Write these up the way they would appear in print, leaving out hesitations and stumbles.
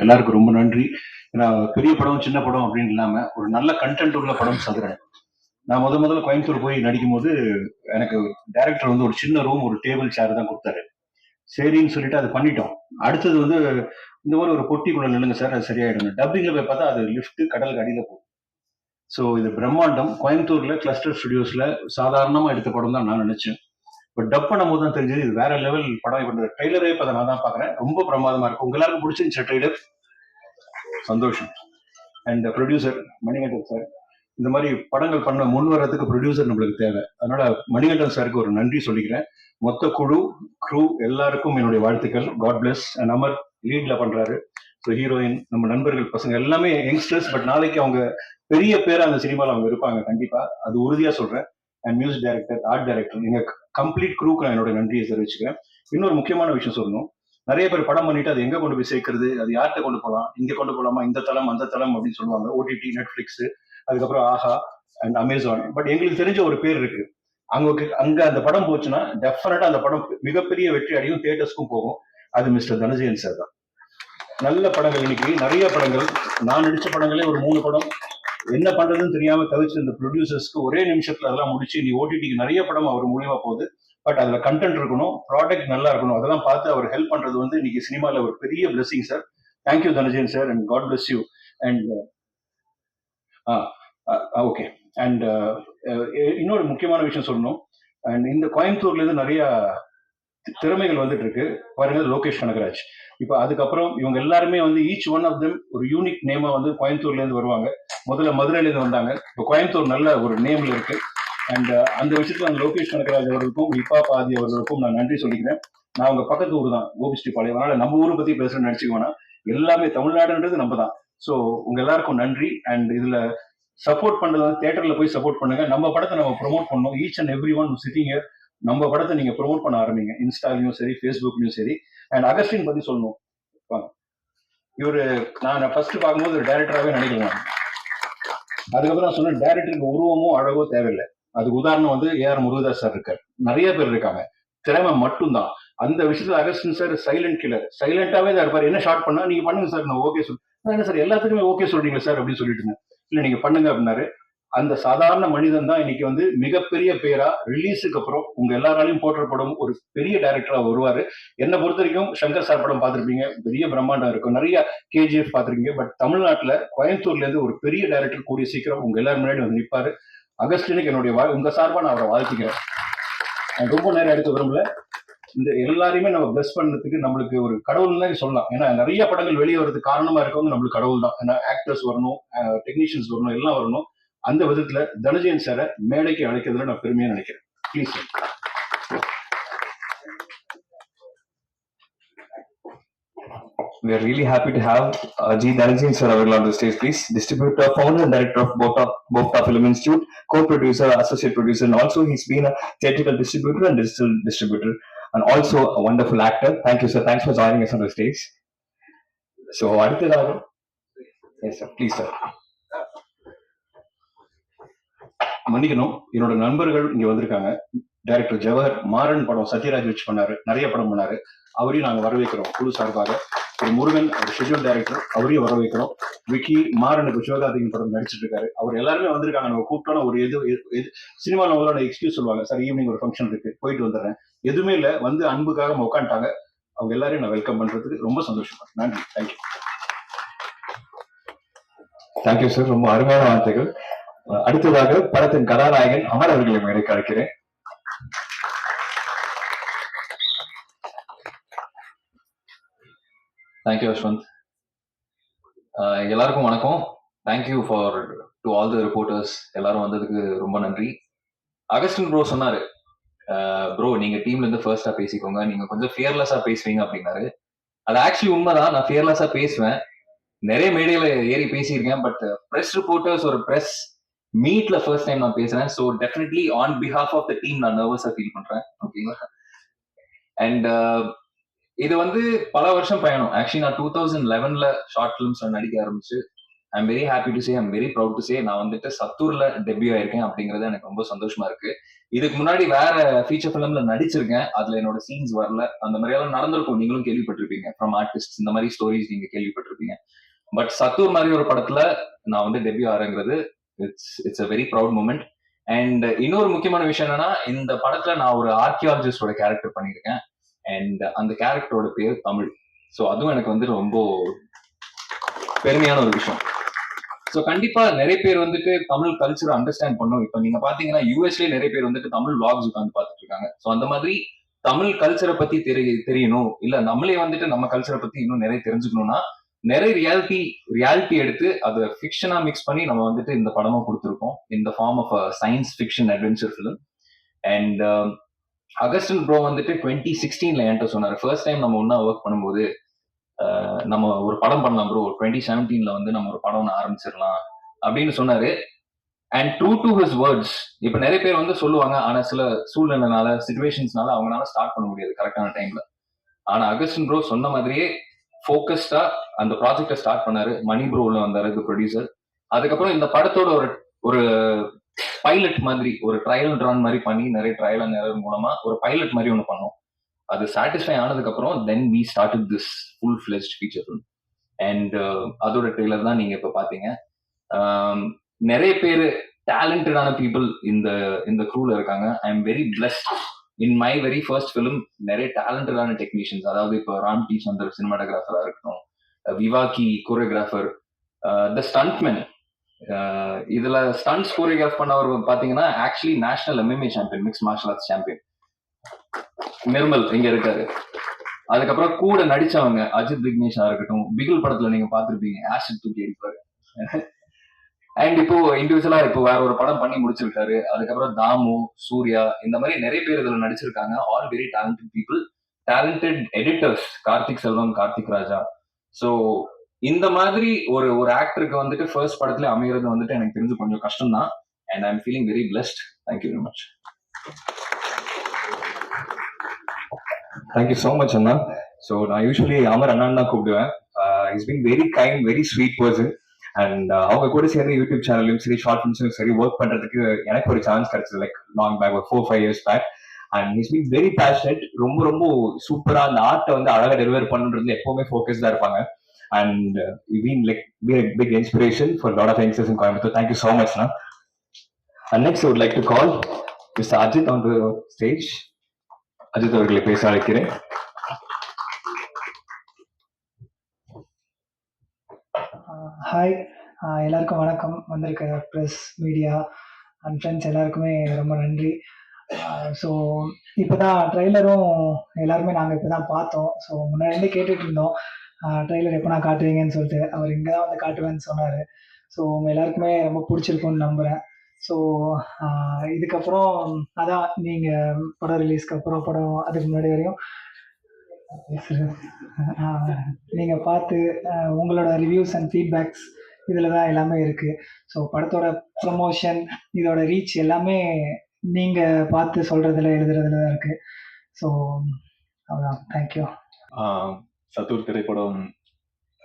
எல்லாருக்கும் ரொம்ப நன்றி. ஏன்னா பெரிய படம், சின்ன படம் அப்படின்னு இல்லாம ஒரு நல்ல கன்டென்ட் உள்ள படம் சதுரன். நான் முதல்ல கோயம்புத்தூர் போய் நடிக்கும்போது எனக்கு டைரக்டர் வந்து ஒரு சின்ன ரூம், ஒரு டேபிள், சேர் தான் குடுத்தாரு. சரின்னு சொல்லிட்டு அத பண்ணிட்டோம். அடுத்தது வந்து இந்த மாரி ஒரு பொட்டிக்குள்ள நில்லுங்க சார், அது சரியாயிடுங்க. டப்பிங்ல போய் பார்த்தா அது லிஃப்ட் கடலுக்கு அடியில போகும். ஸோ இது பிரம்மாண்டம். கோயம்புத்தூர்ல கிளஸ்டர் ஸ்டுடியோஸ்ல சாதாரணமா எடுத்த படம் தான் நான் நினைச்சேன். பட் டப் பண்ணும்போது தான் தெரிஞ்சது இது வேற லெவல் படம். இப்ப இந்த ட்ரெய்லரே இப்ப நான் தான் பார்க்குறேன். ரொம்ப பிரமாதமா இருக்கு. உங்க எல்லாருக்கும் பிடிச்சிருந்துச்சா ட்ரெய்லர்? சந்தோஷம். அண்ட் ப்ரொடியூசர் மணிகண்டன் சார், இந்த மாதிரி படங்கள் பண்ண முன் வர்றதுக்கு ப்ரொடியூசர் நம்மளுக்கு தேவை. அதனால மணிகண்டன் சாருக்கு ஒரு நன்றி சொல்லிக்கிறேன். மொத்த க்ரூ எல்லாருக்கும் என்னுடைய வாழ்த்துக்கள். God bless. அண்ட் அமர் லீட்ல பண்றாரு. ஸோ ஹீரோயின், நம்ம நண்பர்கள் பசங்க எல்லாமே யங்ஸ்டர்ஸ். பட் நாளைக்கு அவங்க பெரிய பேரா அந்த சினிமாவில் அவங்க இருப்பாங்க கண்டிப்பா, அது உறுதியா சொல்றேன். And music director, art director, நீங்க கம்ப்ளீட் க்ரூக்கு நான் என்னோட நன்றியை தெரிவிச்சுக்கிறேன். இன்னொரு முக்கியமான விஷயம் சொல்லணும். நிறைய பேர் படம் பண்ணிட்டு அது எங்க கொண்டு போய் சேர்க்கறது, அது யார்கிட்ட கொண்டு போகலாம், இங்க கொண்டு போகலாமா, இந்த தளம் அந்த தளம் அப்படின்னு சொல்லுவாங்க. ஓடிடி, நெட்ஃபிளிக்ஸ், அதுக்கப்புறம் ஆஹா அண்ட் அமேசான். பட் எங்களுக்கு தெரிஞ்ச ஒரு பேர் இருக்கு. அங்க அந்த படம் போச்சுன்னா டெஃபினட்டா அந்த படம் மிகப்பெரிய வெற்றி அடையும், தியேட்டர்ஸ்க்கும் போகும். அது மிஸ்டர் தனஜயன் சார் தான். நல்ல படங்கள் இன்னைக்கு நிறைய படங்கள், நான் நடிச்ச படங்களே ஒரு 3 படம் என்ன பண்றதுன்னு தெரியாம தவிர்த்து இந்த ப்ரொடியூசர்ஸ்க்கு ஒரே நிமிஷத்துல அதெல்லாம் முடிச்சு நீ ஓடிடிக்கு நிறைய படம் அவர் மூலியமா போகுது. பட் அதுல கண்டென்ட் இருக்கணும், ப்ராடக்ட் நல்லா இருக்கணும். அதெல்லாம் பார்த்து அவர் ஹெல்ப் பண்றது வந்து இன்னைக்கு சினிமால ஒரு பெரிய blessing sir. Thank you Dhananjayan sir and God bless you. And okay. And இன்னொரு முக்கியமான விஷயம் சொல்லணும். அண்ட் இந்த கோயம்புத்தூர்ல இருந்து நிறைய திறமைகள் வந்துட்டு இருக்கு பாருங்க. லோகேஷ் கனகராஜ், இப்ப அதுக்கப்புறம் இவங்க எல்லாருமே வந்து ஈச் ஒன் ஆஃப் தெம் ஒரு யூனிக் நேமா வந்து கோயம்புத்தூர்ல இருந்து வருவாங்க. முதல்ல மதுரையில இருந்து வந்தாங்க, இப்போ கோயம்புத்தூர் நல்ல ஒரு நேம்ல இருக்கு. அண்ட் அந்த விஷயத்துல அந்த லோகேஷ் கனகராஜ் அவர்களுக்கும் விபா பாதி அவர்களுக்கும் நான் நன்றி சொல்லிக்கிறேன். நான் அவங்க பக்கத்து ஊர் தான், கோபிஸ்டிபாளையம். அதனால நம்ம ஊரை பத்தி பேசுறேன்னு நினைச்சுக்கோனா, எல்லாமே தமிழ்நாடுன்றது நம்ம தான். ஸோ உங்க எல்லாருக்கும் நன்றி. அண்ட் இதுல சப்போர்ட் பண்றது வந்து தியேட்டர்ல போய் சப்போர்ட் பண்ணுங்க. நம்ம படத்தை நம்ம ப்ரொமோட் பண்ணணும். Each and every one sitting நம்ம படத்தை நீங்க ப்ரொமோட் பண்ண ஆரம்பிங்க, இன்ஸ்டாலையும் சரி, ஃபேஸ்புக்லயும் சரி. அண்ட் அகஸ்டின் பத்தி சொல்லணும். இவரு நான் ஃபர்ஸ்ட் பார்க்கும்போது ஒரு டைரக்டராகவே நினைக்கலாம். அதுக்கப்புறம் நான் சொன்னேன், டைரக்டருக்கு உருவமோ அழகோ தேவையில்லை. அதுக்கு உதாரணம் வந்து ஏஆர் முருகதாஸ் சார் இருக்காரு, நிறைய பேர் இருக்காங்க. திறமை மட்டும்தான். அந்த விஷயத்துல அகஸ்டின் சார் சைலண்ட் கில்லர், சைலண்டாவே தான் இருப்பாரு. என்ன ஷார்ட் பண்ணா நீங்க பண்ணுங்க சார், நான் ஓகே சொல்றேன். என்ன சார் எல்லாத்துக்குமே ஓகே சொல்றீங்க சார் அப்படின்னு சொல்லிட்டு இருந்தேன். இல்ல நீங்க பண்ணுங்க அப்படின்னாரு. அந்த சாதாரண மனிதன் தான் இன்னைக்கு வந்து மிகப்பெரிய பேரா ரிலீஸுக்கு அப்புறம் உங்க எல்லாராலையும் போற்றப்படும் ஒரு பெரிய டைரக்டரா வருவாரு. என்னை பொறுத்த வரைக்கும் சங்கர் சார் படம் பார்த்திருப்பீங்க, பெரிய பிரம்மாண்டம் இருக்கும். நிறைய கேஜிஎஃப் பார்த்திருக்கீங்க. பட் தமிழ்நாட்டுல கோயம்புத்தூர்ல இருந்து ஒரு பெரிய டைரக்டர் கூடிய சீக்கிரம் உங்க எல்லாரும் முன்னாடி வந்து நிற்பாரு. அகஸ்டினுக்கு என்னுடைய உங்க சார்பா நான் அவரை வாழ்த்துக்கிறேன். ரொம்ப நேரம் எடுக்க விரும்பல. இந்த எல்லாரையுமே நம்ம பிளஸ் பண்ணதுக்கு நம்மளுக்கு ஒரு கடவுள் தான் சொல்லலாம். ஏன்னா நிறைய படங்கள் வெளியே வரதுக்கு காரணமா இருக்கவங்க நம்மளுக்கு கடவுள் தான். ஏன்னா ஆக்டர்ஸ் வரணும், டெக்னீஷியன்ஸ் வரணும், எல்லாம் வரணும். அந்த விதத்துல தனஜயன் சாரை மேடைக்கு அழைக்கிறதுல நான் பெருமையா நினைக்கிறேன். Please sir. We are really happy to have G. Dhananjayan sir available on the stage, please. Distributor, founder and director of Bofta Film Institute, co-producer, associate producer, and also he's been a theatrical distributor and digital distributor, and also a wonderful actor. Thank you, sir. Thanks for joining us on the stage. So, yes, sir. Please, sir. மன்னிக்கணும், என்னோட நண்பர்கள் இங்க வந்திருக்காங்க. Director Jawahar Maran படம் சத்யராஜ் வச்சு பண்ணாரு, நிறைய படம் பண்ணாரு. அவரையும் நாங்க வரவேற்கிறோம் குழு சார்பாக. ஒரு முருகன், ஒரு ஷெட்யூல் டைரக்டர், அவரையும் வரவேற்கிறோம். விக்கி மாறனுக்கு சிவகார்த்திகேயன் படம் நடிச்சிட்டு இருக்காரு. அவர் எல்லாருமே வந்திருக்காங்க. நம்ம கூப்பிட்டோன்னா ஒரு சினிமாவில் அவங்களோட எக்ஸ்கியூஸ் சொல்லுவாங்க, சார் ஈவினிங் ஒரு ஃபங்க்ஷன் இருக்கு போயிட்டு வந்துடுறேன். எதுவுமே இல்லை, வந்து அன்புக்காக நம்ம உட்காந்துட்டாங்க. அவங்க எல்லாரையும் நான் வெல்கம் பண்றதுக்கு ரொம்ப சந்தோஷமா. நன்றி. தேங்க்யூ. தேங்க்யூ சார், ரொம்ப அருமையான வார்த்தைகள். அடுத்ததாக படத்தின் கதாநாயகன் அமர் அவர்களை மேடைக்கு அழைக்கிறேன். தேங்க்யூ யஷ்வந்த். எல்லாருக்கும் வணக்கம். Thank you for to all the reporters. எல்லாரும் வந்ததுக்கு ரொம்ப நன்றி. அகஸ்டின் ப்ரோ சொன்னாரு, ப்ரோ நீங்க டீம்ல இருந்து ஃபர்ஸ்டா பேசிக்கோங்க, நீங்க கொஞ்சம் ஃபியர்லெஸ்ஸா பேசுவீங்க அப்படின்னாரு. அது ஆக்சுவலி உண்மைதான், நான் ஃபியர்லெஸ்ஸா பேசுவேன். நிறைய மேடையில ஏறி பேசியிருக்கேன். பட் ப்ரெஸ் ரிப்போர்ட்டர்ஸ் ஒரு ப்ரெஸ் மீட்ல ஃபர்ஸ்ட் டைம் நான் பேசுறேன். So definitely on behalf of the team நான் நர்வஸா ஃபீல் பண்றேன். ஓகேங்களா? அண்ட் இது வந்து பல வருஷம் பயணம். ஆக்சுவலி நான் 2011 ஷார்ட் ஃபிலிம்ஸ் நடிக்க ஆரம்பிச்சு I'm very happy to say, I'm very proud to say, நான் வந்துட்டு சத்தூர்ல டெபியூ ஆயிருக்கேன் அப்படிங்கிறது எனக்கு ரொம்ப சந்தோஷமா இருக்கு. இதுக்கு முன்னாடி வேற ஃபீச்சர் ஃபிலிம்ல நடிச்சிருக்கேன், அதுல என்னோட சீன்ஸ் வரல. அந்த மாதிரி எல்லாம் நடந்திருக்கும், நீங்களும் கேள்விப்பட்டிருப்பீங்க. ஃப்ரம் ஆர்டிஸ்ட் இந்த மாதிரி ஸ்டோரிஸ் நீங்க கேள்விப்பட்டிருப்பீங்க. பட் சத்தூர் மாதிரி ஒரு படத்துல நான் வந்து டெபியூ ஆறேங்கிறது it's a very proud moment. And இன்னொரு முக்கியமான விஷயம் என்னன்னா, இந்த படத்துல நான் ஒரு ஆர்கியாலஜிஸ்டோட கேரக்டர் பண்ணியிருக்கேன். அண்ட் அந்த கேரக்டரோட பேர் தமிழ். ஸோ அதுவும் எனக்கு வந்து ரொம்ப பெருமையான ஒரு விஷயம். ஸோ கண்டிப்பா நிறைய பேர் வந்துட்டு தமிழ் கல்ச்சரை அண்டர்ஸ்டாண்ட் பண்ணும். இப்போ நீங்க பாத்தீங்கன்னா யூஎஸ்லயே நிறைய பேர் வந்துட்டு தமிழ் vlogs உட்காந்து பார்த்துட்டு இருக்காங்க. ஸோ அந்த மாதிரி தமிழ் கல்ச்சரை பத்தி தெரியணும், இல்ல நம்மளே வந்துட்டு நம்ம கல்ச்சரை பத்தி இன்னும் நிறைய தெரிஞ்சுக்கணும்னா நிறைய ரியாலிட்டி எடுத்து அதை ஃபிக்ஷனா மிக்ஸ் பண்ணி நம்ம வந்துட்டு இந்த படமா கொடுத்துருக்கோம், இந்த form of science fiction adventure film. And Augustine bro வந்துட்டு 2016 என்கிட்ட சொன்னாரு, ஃபர்ஸ்ட் டைம் நம்ம ஒன்னா ஒர்க் பண்ணும்போது நம்ம ஒரு படம் பண்ணலாம் ப்ரோ, 2017 வந்து நம்ம ஒரு படம் ஆரம்பிச்சிடலாம் அப்படின்னு சொன்னாரு. And true to his words. இப்ப நிறைய பேர் வந்து சொல்லுவாங்க, ஆனா சில சூழ்நிலைனால சிச்சுவேஷன்ஸ்னால அவங்களால ஸ்டார்ட் பண்ண முடியாது கரெக்டான டைம்ல. ஆனா அகஸ்டின் ப்ரோ சொன்ன மாதிரியே ஃபோக்கஸ்டா அந்த ப்ராஜெக்டை ஸ்டார்ட் பண்ணாரு. மணி ப்ரோ உள்ள வந்தாரு ப்ரொடியூசர். அதுக்கப்புறம் இந்த படத்தோட ஒரு பைலட் மாதிரி, ஒரு ட்ரையல் ரன் மாதிரி பண்ணி, நிறைய ட்ரையல் அண்ட் எரர் மூலமா ஒரு பைலட் மாதிரி ஒன்று பண்ணோம். அது சாட்டிஸ்ஃபை ஆனதுக்கு அப்புறம் then we started this full fledged feature film. And அதோட ட்ரெய்லர் தான் நீங்க இப்ப பாத்தீங்க. நிறைய பேர் டேலண்டடான பீப்புள் இந்த க்ரூல இருக்காங்க. I am very blessed. In my very first film நிறைய டேலண்டடான டெக்னீஷியன்ஸ், அதாவது இப்போ ராம் டி சந்தர் சினிமாட்டோகிராஃபரா இருக்கட்டும், விவாக்கி கோரியோகிராஃபர், த ஸ்டண்ட்மேன். இதுல ஸ்டண்ட்ஸ் கோரியோகிராஃப் பண்ணவர் பாத்தீங்கன்னா actually national MMA champion, mix martial arts champion Nirmal இங்க இருக்காரு. அதுக்கப்புறம் கூட நடிச்சவங்க அஜித் விக்னேஷா இருக்கட்டும், பிகில் படத்துல நீங்க பாத்திருப்பீங்க, ஆசிட் தூக்கி அடிப்பாரு. அண்ட் இப்போ இண்டிவிஜுவலா இப்போ வேற ஒரு படம் பண்ணி முடிச்சிருக்காரு. அதுக்கப்புறம் தாமு, சூர்யா, இந்த மாதிரி நிறைய பேர் இதுல நடிச்சிருக்காங்க. All very talented people, talented editors, Karthik Selvam, Karthik Raja. So இந்த மாதிரி ஒரு ஆக்டருக்கு வந்துட்டு ஃபர்ஸ்ட் படத்துல அமைகிறது வந்துட்டு எனக்கு தெரிஞ்சு கொஞ்சம் கஷ்டம் தான். And I am feeling very blessed. Thank you very much. Thank you so much Anna. So நான் யூஸ்வலி அமர் அண்ணான்னு தான் கூப்பிடுவேன். Is been very kind, very sweet person. And அவங்க கூட சேர்ந்து யூடியூப் சேனல்லையும் சரி, ஷார்ட் ஃபிலிம்ஸ்லையும் சரி ஒர்க் பண்றதுக்கு எனக்கு ஒரு சான்ஸ் கிடைச்சது, லைக் லாங் பேக், ஒரு 4-5 years back. And his been very passionate. ரொம்ப ரொம்ப சூப்பரா அந்த ஆர்ட்டை வந்து அழகா டெலிவர் பண்ணுறதுல எப்பவுமே ஃபோக்கஸ்டா இருப்பாங்க. And you been like big inspiration for lot of youngsters in Coimbatore. Thank you so மச்ண்ணா. And next would like to call mister Ajith on the stage. Ajith அவர்களை பேச அழைக்கிறேன். ஹாய், எல்லாருக்கும் வணக்கம். வந்திருக்க ப்ரெஸ், மீடியா அண்ட் ஃப்ரெண்ட்ஸ் எல்லாருக்குமே ரொம்ப நன்றி. ஸோ இப்போ தான் ட்ரெய்லரும் எல்லாருமே நாங்கள் இப்போ தான் பார்த்தோம். ஸோ முன்னாடி கேட்டுட்டு இருந்தோம் ட்ரெய்லர் எப்போ நான் காட்டுவீங்கன்னு சொல்லிட்டு. அவர் இங்கே தான் வந்து காட்டுவேன்னு சொன்னார். ஸோ உங்கள் எல்லாருக்குமே ரொம்ப பிடிச்சிருக்கும்னு நம்புகிறேன். ஸோ இதுக்கப்புறம் அதான் நீங்கள் படம் ரிலீஸ்க்கு அப்புறம் படம் அதுக்கு முன்னாடி வரையும் நீங்கள் பார்த்து உங்களோட ரிவ்யூஸ் அண்ட் ஃபீட்பேக்ஸ் இதில் தான் எல்லாமே இருக்குது. ஸோ படத்தோட ப்ரமோஷன், இதோட ரீச் எல்லாமே நீங்கள் பார்த்து சொல்கிறதுல எழுதுறதுல தான் இருக்குது. ஸோ அதான், தேங்க்யூ. சத்தூர் திரைப்படம்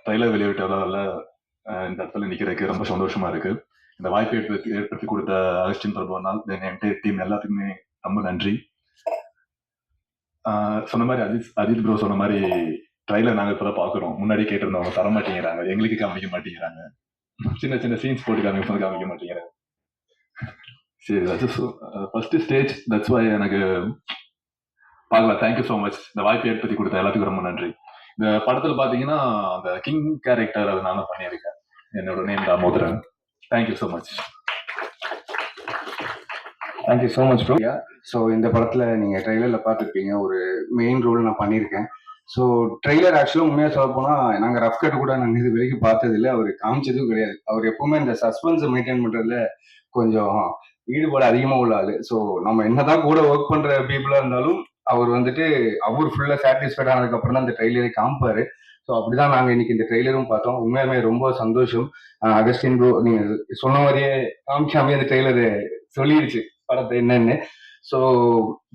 ட்ரைலர் வெளியிட்ட இந்த இடத்துல நிற்கிறதுக்கு ரொம்ப சந்தோஷமா இருக்கு. இந்த வாய்ப்பை ஏற்படுத்தி கொடுத்த அகஸ்டின் பிரபுனால் என்டையர் டீம் எல்லாத்துக்குமே ரொம்ப நன்றி. சொன்ன மாதிரி அஜித் ப்ரோ சொன்ன மாதிரி ட்ரைலர் நாங்கள் இப்போ தான் பார்க்குறோம். முன்னாடி கேட்டிருந்தோம், அவங்க தர மாட்டேங்கிறாங்க, எங்களுக்கு காமிக்க மாட்டேங்கிறாங்க, சின்ன சின்ன சீன்ஸ் போட்டு காமிக்க மாட்டேங்கிறாங்க. சரி, ஃபர்ஸ்ட் ஸ்டேஜ், தட்ஸ் வை எனக்கு பார்க்கலாம். Thank you so much. இந்த வாய்ப்பை ஏற்படுத்தி கொடுத்த எல்லாத்துக்கும் ரொம்ப நன்றி. இந்த படத்தில் பார்த்தீங்கன்னா அந்த கிங் கேரக்டர் அதை நான் பண்ணியிருக்கேன். என்னோட name Damodaran. Thank you so much. Thank you so much bro. So இந்த படத்தில் நீங்கள் ட்ரெய்லரில் பார்த்துருப்பீங்க, ஒரு மெயின் ரோல் நான் பண்ணியிருக்கேன். ஸோ ட்ரெய்லர் ஆக்சுவலாக உண்மையாக சொல்ல போனால் நாங்கள் ரஃப் கட் கூட நாங்கள் இது வரைக்கும் பார்த்ததில்லை, அவர் காமிச்சதும் கிடையாது. அவர் எப்பவுமே இந்த சஸ்பென்ஸை மெயின்டைன் பண்ணுறதுல கொஞ்சம் ஈடுபாடு அதிகமாக உள்ள ஆள். ஸோ நம்ம என்னதான் கூட ஒர்க் பண்ணுற பீப்புளாக இருந்தாலும் அவர் வந்துட்டு அவர் ஃபுல்லாக சாட்டிஸ்ஃபைட் ஆனதுக்கப்புறம் தான் இந்த ட்ரெய்லரை காமிப்பார். ஸோ அப்படிதான் நாங்கள் இன்னைக்கு இந்த ட்ரெய்லரும் பார்த்தோம். உண்மையாலுமே ரொம்ப சந்தோஷம். அகஸ்டின் ப்ரோ நீங்கள் சொன்ன மாதிரியே காமிக்காமே அந்த ட்ரெய்லரு சொல்லிடுச்சு படத்தை என்னன்னு. So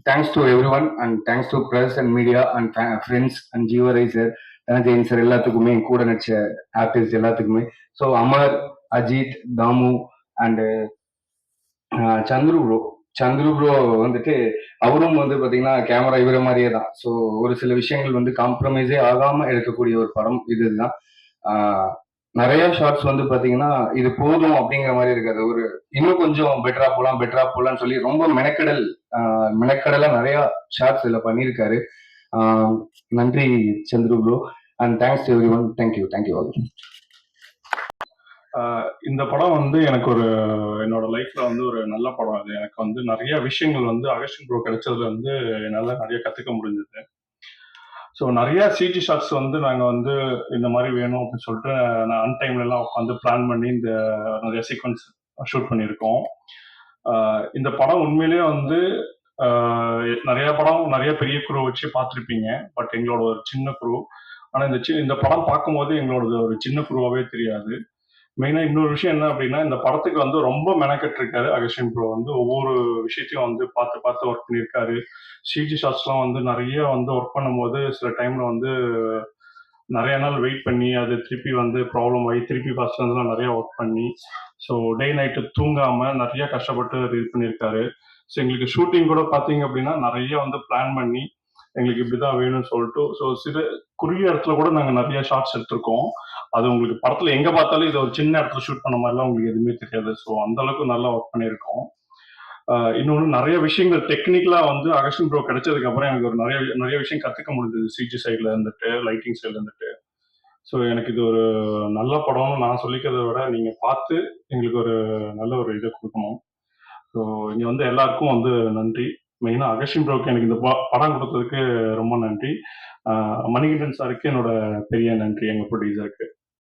thanks to everyone and thanks to press and media and friends and ஜீவரைசர் தனஞ்சயன் சார் எல்லாத்துக்குமே, கூட நடிச்ச ஆர்டிஸ்ட் எல்லாத்துக்குமே. So Amar, Ajith, Dhamu and Chandru bro வந்துட்டு அவரும் வந்து பார்த்தீங்கன்னா கேமரா இவர மாதிரியே தான். ஸோ ஒரு சில விஷயங்கள் வந்து காம்ப்ரமைஸே ஆகாமல் எடுக்கக்கூடிய ஒரு படம் இதுதான். நிறைய ஷார்ட்ஸ் வந்து பார்த்தீங்கன்னா இது போதும் அப்படிங்கிற மாதிரி இருக்காது. ஒரு இன்னும் கொஞ்சம் பெட்டரா போலாம்னு சொல்லி ரொம்ப மெனக்கடலா நிறைய ஷார்ட்ஸ் இதில் பண்ணியிருக்காரு. நன்றி Chandru bro and thanks to every one. Thank you all. இந்த படம் வந்து எனக்கு என்னோட லைஃப்ல வந்து ஒரு நல்ல படம். அது எனக்கு வந்து நிறைய விஷயங்கள் வந்து அகஸ்டின் ப்ரோ கிடைச்சதுல வந்து என்னால் நிறைய கற்றுக்க முடிஞ்சது. ஸோ நிறைய சிஜி ஷாட்ஸ் வந்து நாங்கள் வந்து இந்த மாதிரி வேணும் அப்படின்னு சொல்லிட்டு நான் அன்டைம்லலாம் உட்காந்து பிளான் பண்ணி இந்த நிறைய சீக்வன்ஸ் ஷூட் பண்ணியிருக்கோம். இந்த படம் உண்மையிலேயே வந்து நிறைய பெரிய குரூ வச்சு பார்த்துருப்பீங்க. பட் எங்களோட ஒரு சின்ன குரூ. ஆனால் இந்த படம் பார்க்கும்போது எங்களோட ஒரு சின்ன குரூவாகவே தெரியாது. மெயினாக இன்னொரு விஷயம் என்ன அப்படின்னா, இந்த படத்துக்கு வந்து ரொம்ப மெனக்கெட்டிருக்காரு அகஸ்டின் ப்ரோ. வந்து ஒவ்வொரு விஷயத்தையும் வந்து பார்த்து ஒர்க் பண்ணியிருக்காரு. சிஜி ஷாட்ஸ்லாம் வந்து நிறைய வந்து ஒர்க் பண்ணும்போது சில டைம்ல வந்து நிறைய நாள் வெயிட் பண்ணி அது திருப்பி வந்து ப்ராப்ளம் ஆகி திருப்பி ஃபர்ஸ்ட்லேருந்துலாம் நிறைய ஒர்க் பண்ணி ஸோ டே நைட்டு தூங்காமல் நிறைய கஷ்டப்பட்டு இது பண்ணியிருக்காரு. ஸோ எங்களுக்கு ஷூட்டிங் கூட பார்த்தீங்க அப்படின்னா நிறைய வந்து பிளான் பண்ணி எங்களுக்கு இப்படி தான் வேணும்னு சொல்லிட்டு ஸோ குறுகிய இடத்துல கூட நாங்கள் நிறைய ஷார்ட்ஸ் எடுத்திருக்கோம். அது உங்களுக்கு படத்தில் எங்கே பார்த்தாலும் இது ஒரு சின்ன இடத்துல ஷூட் பண்ண மாதிரிலாம் உங்களுக்கு எதுவுமே தெரியாது. ஸோ அந்த அளவுக்கு நல்லா ஒர்க் பண்ணியிருக்கோம். இன்னொன்று நிறைய விஷயங்கள் டெக்னிக்கலாக வந்து அகஸ்டின் ப்ரோ கிடைச்சதுக்கு அப்புறம் எனக்கு ஒரு நிறைய விஷயம் கற்றுக்க முடிஞ்சது. சிஜி சைடில் இருந்துட்டு லைட்டிங் சைடில் இருந்துட்டு. ஸோ எனக்கு இது ஒரு நல்ல படம்னு நான் சொல்லிக்கிறத விட நீங்கள் பார்த்து எங்களுக்கு ஒரு நல்ல ஒரு இதை கொடுக்கணும். ஸோ இங்கே வந்து எல்லாருக்கும் வந்து நன்றி. மெயினாக அகஸ்டின் ப்ரோக்கு எனக்கு இந்த படம் கொடுத்ததுக்கு ரொம்ப நன்றி. மணிகண்டன் சாருக்கு என்னோட பெரிய நன்றி, எங்கள் ப்ரொடியூசருக்கு.